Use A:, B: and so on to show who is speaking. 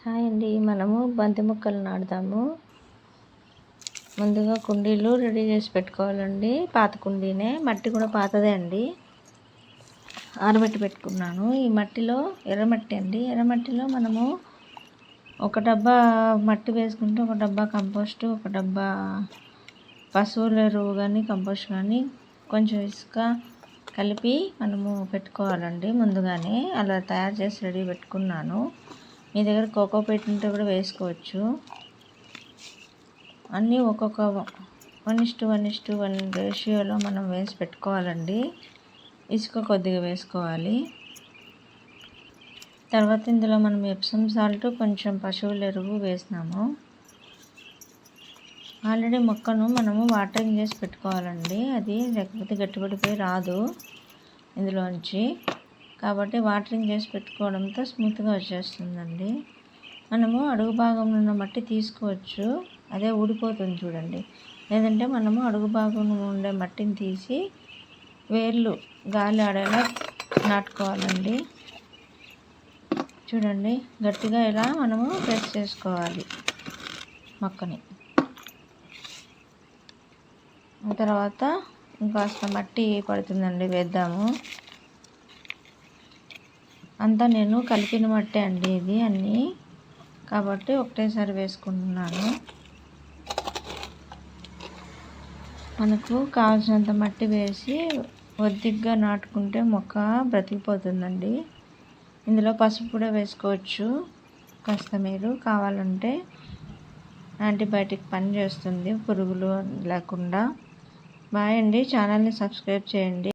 A: Hi అండి. మనము బంతి మొక్కలు నాటుదాము. ముందుగా కుండీలు రెడీ చేసి పెట్టుకోవాలండి. పాత కుండీనే, మట్టి కూడా పాతదే అండి. ఆరబెట్టి పెట్టుకున్నాను. ఈ మట్టిలో ఎర్రమట్టి అండి. ఎర్రమట్టిలో మనము ఒక డబ్బా మట్టి వేసుకుంటే ఒక డబ్బా కంపోస్టు, ఒక డబ్బా పశువుల ఎరువు కానీ కంపోస్ట్ కానీ కొంచెం ఇసుక కలిపి మనము పెట్టుకోవాలండి. ముందుగానే అలా తయారు చేసి రెడీ పెట్టుకున్నాను. మీ దగ్గర కోకోపీట్ ఉంటే కూడా వేసుకోవచ్చు. అన్నీ ఒక్కొక్క 1:1:1 రేషియోలో మనం వేసి పెట్టుకోవాలండి. ఇసుక కొద్దిగా వేసుకోవాలి. తర్వాత ఇందులో మనం ఎప్సమ్ సాల్ట్, కొంచెం పశువుల ఎరువు వేసినాము. ఆల్రెడీ మొక్కను మనము వాటరింగ్ చేసి పెట్టుకోవాలండి. అది లేకపోతే గట్టిపడిపోయి రాదు ఇందులోంచి. కాబట్టి వాటరింగ్ చేసి పెట్టుకోవడంతో స్మూత్గా వచ్చేస్తుందండి. మనము అడుగు భాగంలో ఉన్న మట్టి తీసుకోవచ్చు, అదే ఊడిపోతుంది చూడండి. లేదంటే మనము అడుగు భాగంలో ఉండే మట్టిని తీసి వేర్లు గాలి ఆడేలా నాటుకోవాలండి. చూడండి, గట్టిగా ఇలా మనము ప్రెస్ చేసుకోవాలి మొక్కని. తర్వాత ఇంకాస్త మట్టి పడుతుందండి, వేద్దాము. అంతా నేను కలిపిన మట్టే అండి ఇది అన్నీ, కాబట్టి ఒకటేసారి వేసుకుంటున్నాను. మనకు కావాల్సినంత మట్టి వేసి ఒద్దిగ్గా నాటుకుంటే మొక్క బ్రతికిపోతుందండి. ఇందులో పసుపు కూడా వేసుకోవచ్చు కాస్త, మీరు కావాలంటే. యాంటీబయాటిక్ పని చేస్తుంది పురుగులు లేకుండా. బాయ్ అండి. ఛానల్ని సబ్స్క్రైబ్ చేయండి.